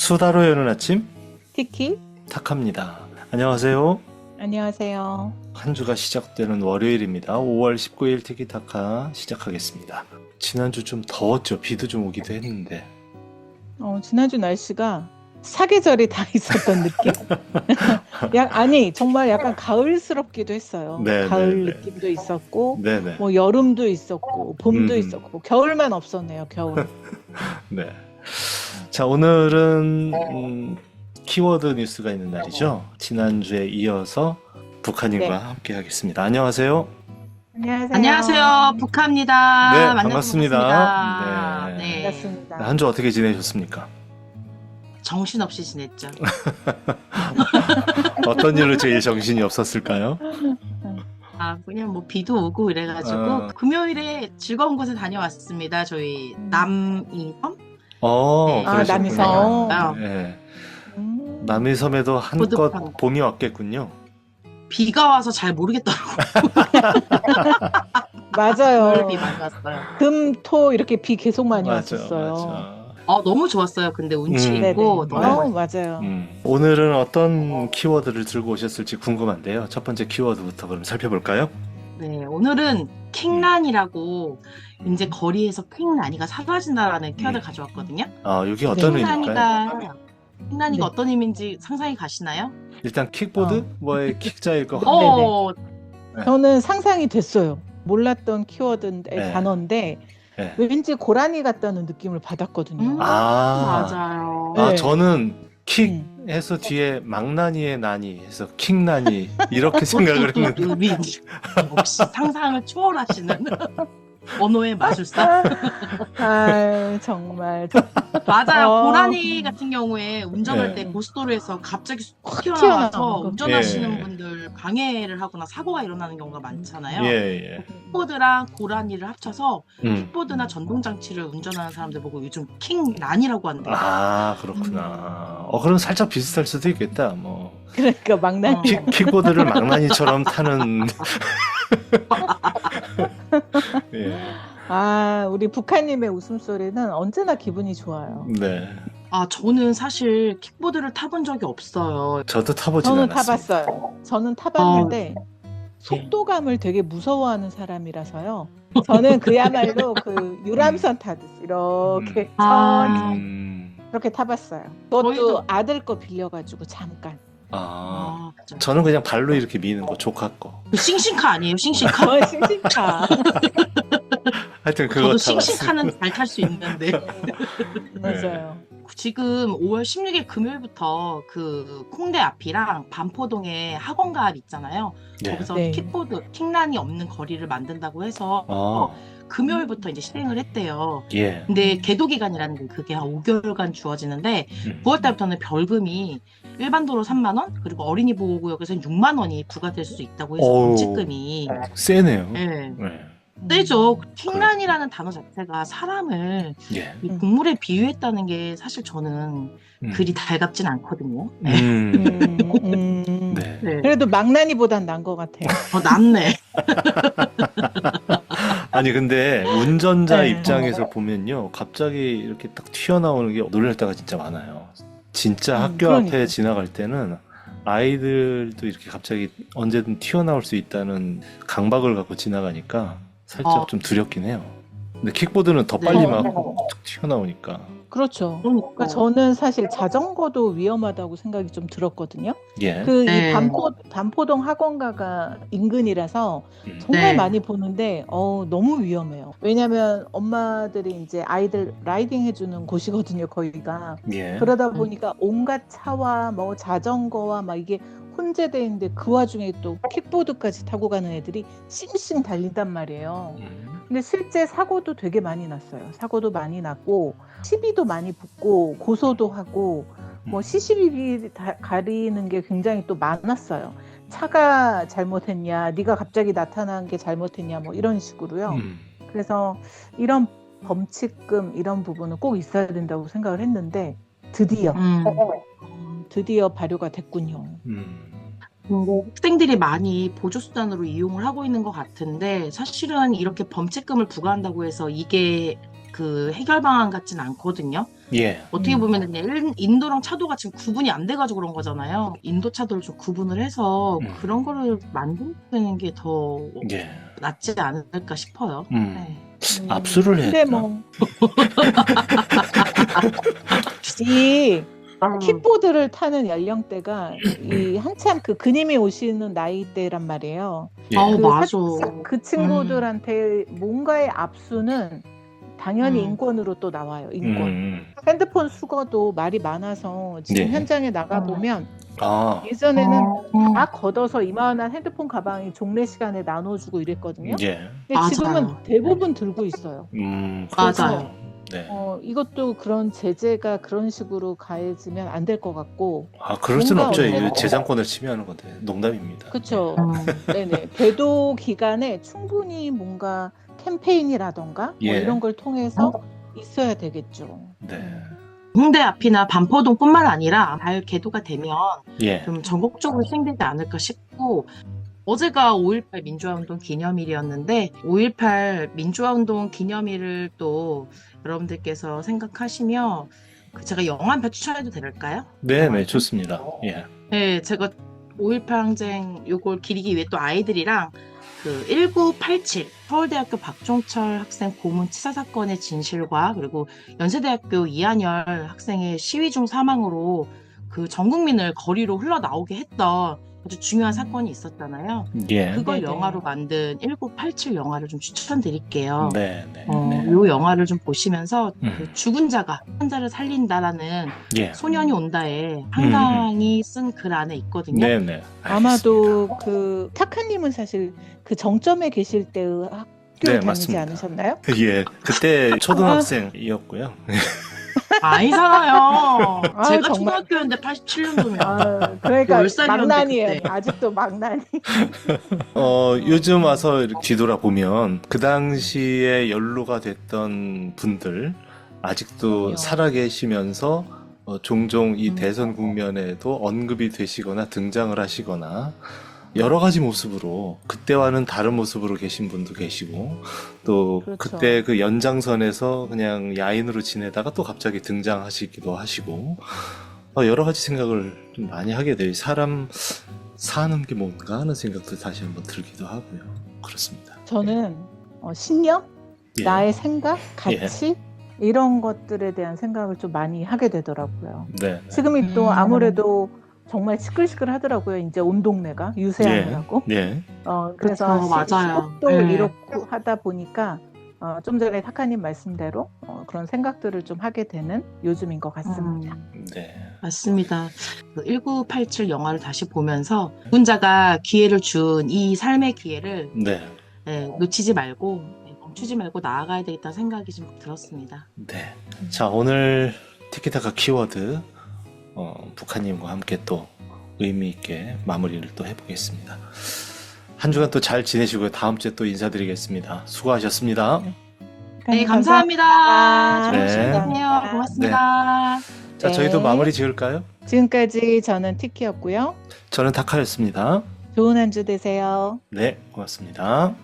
수다로 여는 아침 티키? 탁합니다. 안녕하세요. 안녕하세요. 한 주가 시작되는 월요일입니다. 5월 19일 티키타카 시작하겠습니다. 지난주 좀 더웠죠. 비도 좀 오기도 했는데. 지난주 날씨가 사계절이 다 있었던 느낌? 정말 약간 가을스럽기도 했어요. 네, 가을 네, 네. 느낌도 있었고, 네네. 뭐 여름도 있었고, 봄도 음. 있었고, 겨울만 없었네요, 겨울. 네. 자, 오늘은 키워드 뉴스가 있는 날이죠. 지난주에 이어서 북한님과 네. 함께 하겠습니다. 안녕하세요. 안녕하세요. 안녕하세요. 북한입니다. 네, 만나서 반갑습니다. 반갑습니다. 네. 반갑습니다. 한 주 어떻게 지내셨습니까? 정신없이 지냈죠. 어떤 일로 제일 정신이 없었을까요? 그냥 뭐 비도 오고 이래가지고 금요일에 즐거운 곳에 다녀왔습니다. 저희 남이섬? 네. 아, 남이섬. 네. 음. 남이섬에도 한껏 보드팡. 봄이 왔겠군요. 비가 와서 잘 모르겠더라고요. 맞아요. 비 많이 왔어요. 금, 토 이렇게 비 계속 많이 맞아, 왔었어요. 맞아. 너무 좋았어요. 근데 운치 네네. 있고 네. 너무 맞아요. 오늘은 어떤 키워드를 들고 오셨을지 궁금한데요. 첫 번째 키워드부터 그럼 살펴볼까요? 네, 오늘은 킹란이라고 이제 거리에서 킹란이가 사라진다라는 키워드를 가져왔거든요. 이게 어떤 의미일까요? 킹란이가 네. 어떤 의미인지 상상이 가시나요? 일단 킥보드? 뭐의 킥자일 거. 네네. 저는 상상이 됐어요. 몰랐던 키워드인데 네. 단어인데 네. 왠지 고라니 같다는 느낌을 받았거든요. 맞아요. 네. 저는 킥 음. 해서 뒤에 망나니의 나니 해서 킥나니 이렇게 생각을 했는데 의미 역시 상상을 초월하시는 언어의 마술사. 정말 맞아요. 고라니 같은 경우에 운전할 네. 때 고속도로에서 갑자기 확 튀어나와서 튀어나오는 거. 운전하시는 예. 분들 방해를 하거나 사고가 일어나는 경우가 많잖아요. 예. 킥보드랑 고라니를 합쳐서 음. 킥보드나 전동장치를 운전하는 사람들 보고 요즘 킹란이라고 한대요. 그렇구나. 그럼 살짝 비슷할 수도 있겠다. 뭐 그러니까 망나니. 킥보드를 망나니처럼 타는. 예. 우리 북한님의 웃음소리는 언제나 기분이 좋아요. 네. 저는 사실 킥보드를 타본 적이 없어요. 저도 타보진 저는 않았습니다. 타봤어요. 저는 타봤는데 속도감을 되게 무서워하는 사람이라서요. 저는 그야말로 그 유람선 타듯이 이렇게 천천히 그렇게 타봤어요. 그것도 저희도- 아들 거 빌려가지고 잠깐. 진짜. 저는 그냥 발로 이렇게 미는 거, 조카 거. 싱싱카 아니에요? 싱싱카? 싱싱카. 하여튼 그거 저도 타봤어요. 싱싱카는 잘 탈 수 있는데 맞아요. 지금 5월 16일 금요일부터 그 콩대 앞이랑 반포동에 학원가을 있잖아요. 네. 거기서 네. 킥보드, 킹란이 없는 거리를 만든다고 해서 금요일부터 이제 실행을 했대요. 예. 근데 계도 기간이라는 게 그게 한 5개월간 주어지는데 9월 달부터는 벌금이 일반 도로 3만 원, 그리고 어린이 보호구역에서는 6만 원이 부과될 수 있다고 해서 어우. 범칙금이 세네요. 네. 네. 세죠. 킹란이라는 단어 자체가 사람을 예. 이 동물에 비유했다는 게 사실 저는 그리 달갑진 않거든요. 네. 네. 네. 그래도 망나니보단 난 것 같아요. 낫네. 아니 근데 운전자 네. 입장에서 보면요, 갑자기 이렇게 딱 튀어나오는 게 놀랄 때가 진짜 많아요. 진짜 학교 그러니까. 앞에 지나갈 때는 아이들도 이렇게 갑자기 언제든 튀어나올 수 있다는 강박을 갖고 지나가니까 살짝 좀 두렵긴 해요. 근데 킥보드는 더 빨리 네. 막 튀어나오니까. 그렇죠. 그러니까 그러니까 저는 사실 자전거도 위험하다고 생각이 좀 들었거든요. 예. 이 네. 반포동 학원가가 인근이라서 음. 정말 네. 많이 보는데 너무 위험해요. 왜냐면 엄마들이 이제 아이들 라이딩 해주는 곳이거든요, 거기가. 예. 그러다 보니까 온갖 차와 뭐 자전거와 막 이게 혼재돼 있는데 그 와중에 또 킥보드까지 타고 가는 애들이 싱싱 달린단 말이에요. 근데 실제 사고도 되게 많이 났어요. 사고도 많이 났고 시비도 많이 붙고 고소도 하고 뭐 CCTV 가리는 게 굉장히 또 많았어요. 차가 잘못했냐, 네가 갑자기 나타난 게 잘못했냐, 뭐 이런 식으로요. 그래서 이런 범칙금 이런 부분은 꼭 있어야 된다고 생각을 했는데 드디어 발효가 됐군요. 학생들이 많이 보조수단으로 이용을 하고 있는 것 같은데 사실은 이렇게 범칙금을 부과한다고 해서 이게 그 해결 방안 같진 않거든요. 예. 어떻게 보면 인도랑 차도가 지금 구분이 안 돼가지고 그런 거잖아요. 인도 차도를 좀 구분을 해서 그런 거를 만드는 게 더 예. 낫지 않을까 싶어요. 네. 압수를 근데 했나? 뭐 이 킥보드를 타는 연령대가 이 한참 그 그님이 오시는 나이대란 말이에요. 예. 맞아. 그 친구들한테 뭔가의 압수는 당연히 인권으로 또 나와요. 인권. 핸드폰 수거도 말이 많아서 지금 네. 현장에 나가 보면 아, 예전에는 다 걷어서 이만한 핸드폰 가방이 종례 시간에 나눠주고 이랬거든요. 예. 근데 맞아요. 지금은 대부분 들고 있어요. 맞아요. 네. 이것도 그런 제재가 그런 식으로 가해지면 안 될 것 같고. 아, 그럴 수는 뭔가 없죠. 어쨌든- 이거 재산권을 침해하는 건데. 농담입니다. 그렇죠. 음. 네네. 배도 기간에 충분히 뭔가 캠페인이라던가 뭐 예. 이런 걸 통해서 있어야 되겠죠. 네. 홍대 앞이나 반포동뿐만 아니라 잘 계도가 되면 예. 좀 전국적으로 시행되지 않을까 싶고, 어제가 5.18 민주화운동 기념일이었는데 5.18 민주화운동 기념일을 또 여러분들께서 생각하시며 제가 영화 한 편 추천해도 될까요? 네, 영화 네, 한 편? 좋습니다. 예. 네, 제가 5.18 항쟁 요걸 기리기 위해 또 아이들이랑 그 1987 서울대학교 박종철 학생 고문 치사 사건의 진실과 그리고 연세대학교 이한열 학생의 시위 중 사망으로 그 전 국민을 거리로 흘러나오게 했던 아주 중요한 사건이 있었잖아요. 예. 그걸 네네. 영화로 만든 1987 영화를 좀 추천드릴게요. 네, 네. 네. 요 영화를 좀 보시면서 음. 그 죽은 자가 환자를 살린다라는 예. 소년이 온다에 한강이 쓴 글 안에 있거든요. 네, 네. 아마도 그 타카님은 사실 그 정점에 계실 때의 학교 네, 다니지 맞습니다. 않으셨나요? 예. 그때 초등학생이었고요. 아니잖아요. 제가 정말. 초등학교였는데 87년도면. 그러니까 10살이었는데 망난이에요. 그때. 아직도 망난이. 요즘 와서 이렇게 뒤돌아보면 그 당시에 연루가 됐던 분들 아직도 그럼요. 살아계시면서 종종 이 음. 대선 국면에도 언급이 되시거나 등장을 하시거나 여러 가지 모습으로 그때와는 다른 모습으로 계신 분도 계시고 또 그렇죠. 그때 그 연장선에서 그냥 야인으로 지내다가 또 갑자기 등장하시기도 하시고 여러 가지 생각을 좀 많이 하게 돼요. 사람 사는 게 뭔가 하는 생각도 다시 한번 들기도 하고요. 그렇습니다. 저는 신념, 예. 나의 생각, 가치 이런 것들에 대한 생각을 좀 많이 하게 되더라고요. 네. 지금이 또 아무래도 정말 시끌시끌하더라고요. 이제 온 동네가 유세하느라고. 예. 그래서 그쵸, 맞아요. 또 네. 이렇고 하다 보니까 좀 전에 타카님 말씀대로 그런 생각들을 좀 하게 되는 요즘인 것 같습니다. 네. 맞습니다. 그 1987 영화를 다시 보면서 누군자가 기회를 준 이 삶의 기회를 네. 놓치지 말고 멈추지 말고 나아가야 되겠다는 생각이 좀 들었습니다. 네. 자, 오늘 티키타카 키워드 북한님과 함께 또 의미 있게 마무리를 또 해보겠습니다. 한 주간 또 잘 지내시고요. 다음 주에 또 인사드리겠습니다. 수고하셨습니다. 네, 감사합니다. 네. 좋은 시간 되세요. 고맙습니다. 자, 저희도 마무리 지을까요? 지금까지 저는 티키였고요. 저는 타카였습니다. 좋은 한 주 되세요. 네, 고맙습니다.